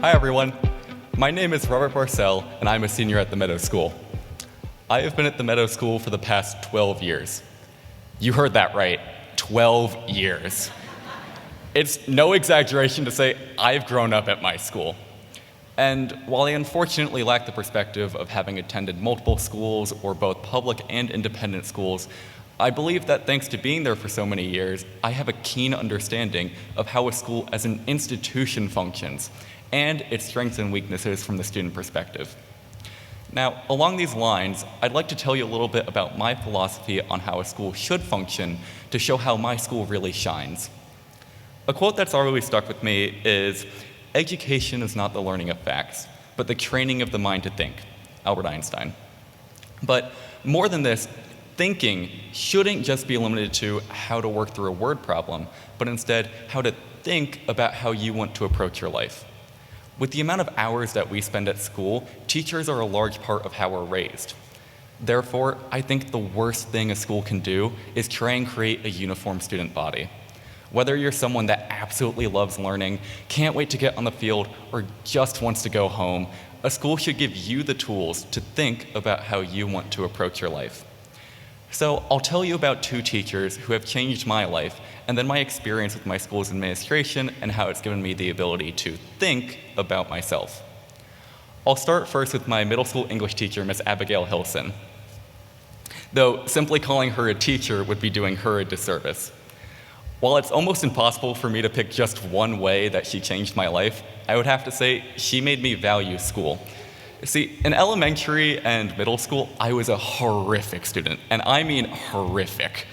Hi everyone, my name is Robert Barsel and I'm a senior at the Meadows School. I have been at the Meadows School for the past 12 years. You heard that right, 12 years. It's no exaggeration to say I've grown up at my school. And while I unfortunately lack the perspective of having attended multiple schools or both public and independent schools, I believe that thanks to being there for so many years, I have a keen understanding of how a school as an institution functions and its strengths and weaknesses from the student perspective. Now, along these lines, I'd like to tell you a little bit about my philosophy on how a school should function to show how my school really shines. A quote that's always stuck with me is, "Education is not the learning of facts, but the training of the mind to think," Albert Einstein. But more than this, thinking shouldn't just be limited to how to work through a word problem, but instead how to think about how you want to approach your life. With the amount of hours that we spend at school, teachers are a large part of how we're raised. Therefore, I think the worst thing a school can do is try and create a uniform student body. Whether you're someone that absolutely loves learning, can't wait to get on the field, or just wants to go home, a school should give you the tools to think about how you want to approach your life. So I'll tell you about two teachers who have changed my life, and then my experience with my school's administration and how it's given me the ability to think about myself. I'll start first with my middle school English teacher, Miss Abigail Hilson. Though simply calling her a teacher would be doing her a disservice. While it's almost impossible for me to pick just one way that she changed my life, I would have to say she made me value school. See, in elementary and middle school, I was a horrific student, and I mean horrific.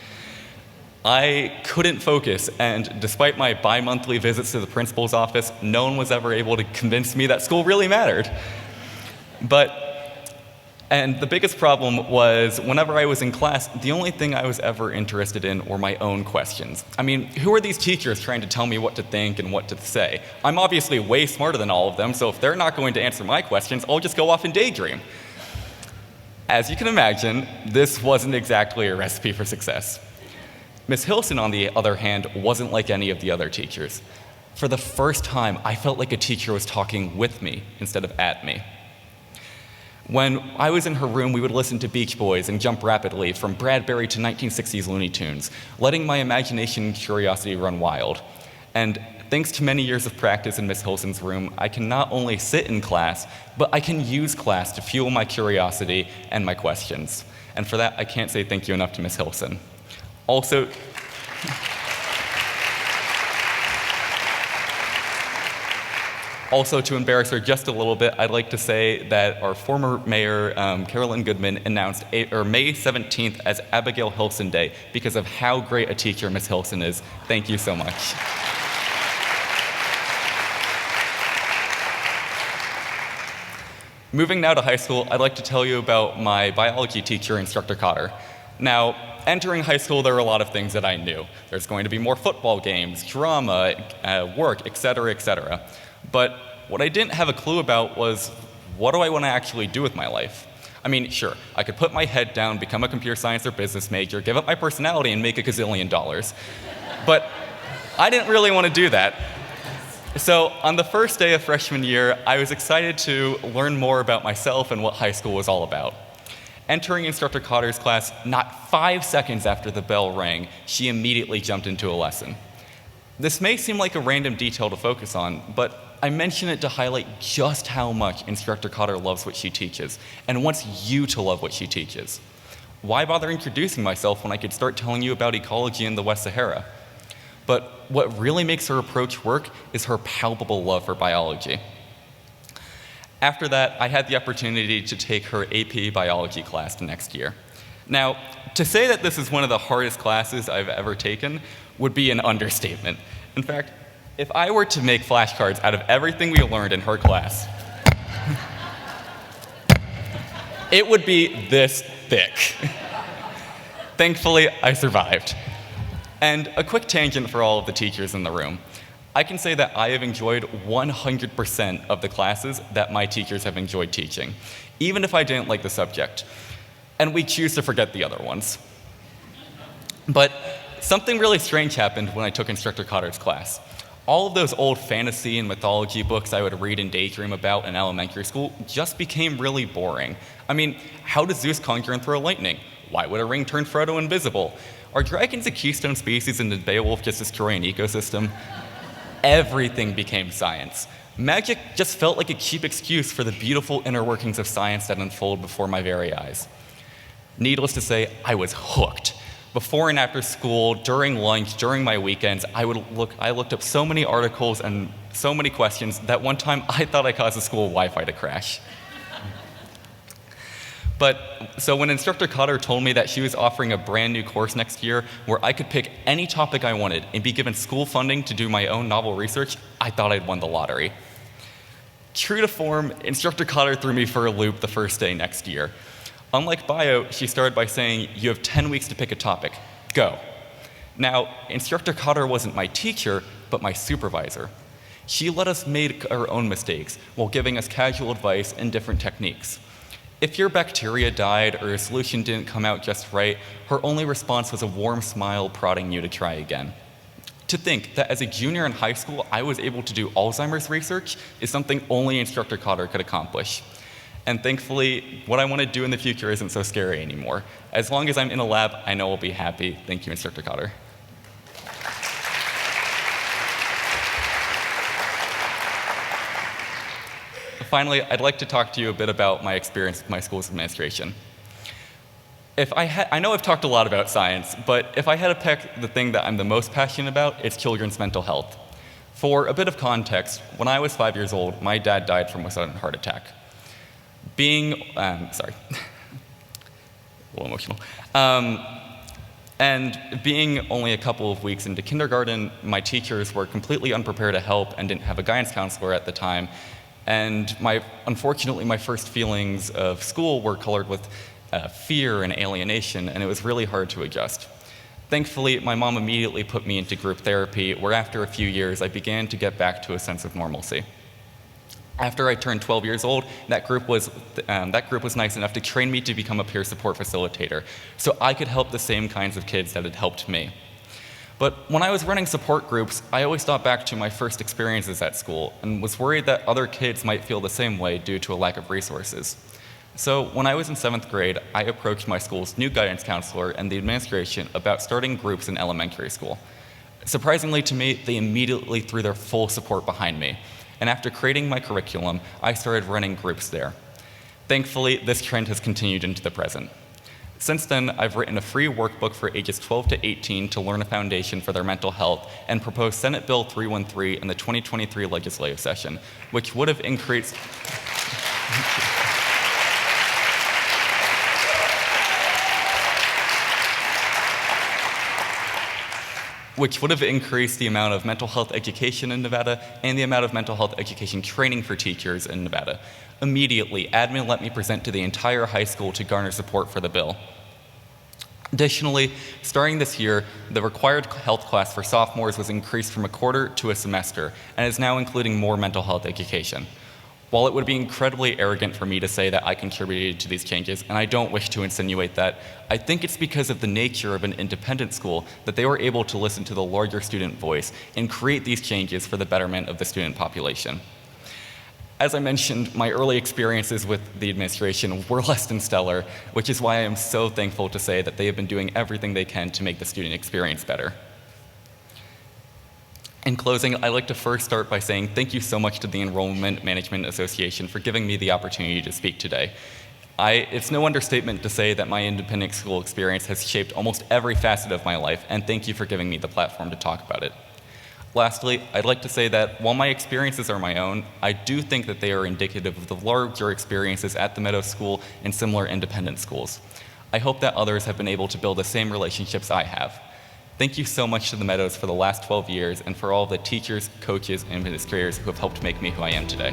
I couldn't focus, and despite my bi-monthly visits to the principal's office, no one was ever able to convince me that school really mattered. And the biggest problem was whenever I was in class, the only thing I was ever interested in were my own questions. I mean, who are these teachers trying to tell me what to think and what to say? I'm obviously way smarter than all of them, so if they're not going to answer my questions, I'll just go off and daydream. As you can imagine, this wasn't exactly a recipe for success. Miss Hilson, on the other hand, wasn't like any of the other teachers. For the first time, I felt like a teacher was talking with me instead of at me. When I was in her room, we would listen to Beach Boys and jump rapidly from Bradbury to 1960s Looney Tunes, letting my imagination and curiosity run wild. And thanks to many years of practice in Miss Hilson's room, I can not only sit in class, but I can use class to fuel my curiosity and my questions. And for that, I can't say thank you enough to Miss Hilson. Also, to embarrass her just a little bit, I'd like to say that our former mayor, Carolyn Goodman, announced May 17th as Abigail Hilson Day because of how great a teacher Miss Hilson is. Thank you so much. Moving now to high school, I'd like to tell you about my biology teacher, Instructor Cotter. Now, entering high school, there were a lot of things that I knew. There's going to be more football games, drama, work, etc., etc. But what I didn't have a clue about was, what do I want to actually do with my life? I mean, sure, I could put my head down, become a computer science or business major, give up my personality, and make $1 gazillion. But I didn't really want to do that. So on the first day of freshman year, I was excited to learn more about myself and what high school was all about. Entering Instructor Cotter's class, not 5 seconds after the bell rang, she immediately jumped into a lesson. This may seem like a random detail to focus on, but I mention it to highlight just how much Instructor Cotter loves what she teaches and wants you to love what she teaches. Why bother introducing myself when I could start telling you about ecology in the West Sahara? But what really makes her approach work is her palpable love for biology. After that, I had the opportunity to take her AP biology class next year. Now, to say that this is one of the hardest classes I've ever taken would be an understatement. In fact, if I were to make flashcards out of everything we learned in her class, it would be this thick. Thankfully, I survived. And a quick tangent for all of the teachers in the room. I can say that I have enjoyed 100% of the classes that my teachers have enjoyed teaching, even if I didn't like the subject. And we choose to forget the other ones. But something really strange happened when I took Instructor Cotter's class. all of those old fantasy and mythology books I would read and daydream about in elementary school just became really boring. I mean, how does Zeus conjure and throw lightning? Why would a ring turn Frodo invisible? Are dragons a keystone species and did Beowulf just destroy an ecosystem? Everything became science. Magic just felt like a cheap excuse for the beautiful inner workings of science that unfold before my very eyes. Needless to say, I was hooked. Before and after school, during lunch, during my weekends, I looked up so many articles and so many questions that one time I thought I caused the school Wi-Fi to crash. So when Instructor Cotter told me that she was offering a brand new course next year where I could pick any topic I wanted and be given school funding to do my own novel research, I thought I'd won the lottery. True to form, Instructor Cotter threw me for a loop the first day next year. Unlike bio, she started by saying, "You have 10 weeks to pick a topic. Go." Now, Instructor Cotter wasn't my teacher, but my supervisor. She let us make our own mistakes while giving us casual advice and different techniques. If your bacteria died or a solution didn't come out just right, her only response was a warm smile prodding you to try again. To think that as a junior in high school, I was able to do Alzheimer's research is something only Instructor Cotter could accomplish. And thankfully, what I want to do in the future isn't so scary anymore. As long as I'm in a lab, I know I'll be happy. Thank you, Instructor Cotter. Finally, I'd like to talk to you a bit about my experience with my school's administration. I know I've talked a lot about science, but if I had to pick the thing that I'm the most passionate about, it's children's mental health. For a bit of context, when I was 5 years old, my dad died from a sudden heart attack. Sorry, a little emotional. And being only a couple of weeks into kindergarten, my teachers were completely unprepared to help and didn't have a guidance counselor at the time. And unfortunately, my first feelings of school were colored with fear and alienation, and it was really hard to adjust. Thankfully, my mom immediately put me into group therapy, where after a few years, I began to get back to a sense of normalcy. After I turned 12 years old, that group was nice enough to train me to become a peer support facilitator, so I could help the same kinds of kids that had helped me. But when I was running support groups, I always thought back to my first experiences at school and was worried that other kids might feel the same way due to a lack of resources. So when I was in 7th grade, I approached my school's new guidance counselor and the administration about starting groups in elementary school. Surprisingly to me, they immediately threw their full support behind me. And after creating my curriculum, I started running groups there. Thankfully, this trend has continued into the present. Since then, I've written a free workbook for ages 12 to 18 to learn a foundation for their mental health and proposed Senate Bill 313 in the 2023 legislative session, which would have increased the amount of mental health education in Nevada and the amount of mental health education training for teachers in Nevada. Immediately, admin let me present to the entire high school to garner support for the bill. Additionally, starting this year, the required health class for sophomores was increased from a quarter to a semester and is now including more mental health education. While it would be incredibly arrogant for me to say that I contributed to these changes, and I don't wish to insinuate that, I think it's because of the nature of an independent school that they were able to listen to the larger student voice and create these changes for the betterment of the student population. As I mentioned, my early experiences with the administration were less than stellar, which is why I am so thankful to say that they have been doing everything they can to make the student experience better. In closing, I'd like to first start by saying thank you so much to the Enrollment Management Association for giving me the opportunity to speak today. It's no understatement to say that my independent school experience has shaped almost every facet of my life, and thank you for giving me the platform to talk about it. Lastly, I'd like to say that while my experiences are my own, I do think that they are indicative of the larger experiences at the Meadows School and similar independent schools. I hope that others have been able to build the same relationships I have. Thank you so much to the Meadows for the last 12 years and for all the teachers, coaches, and administrators who have helped make me who I am today.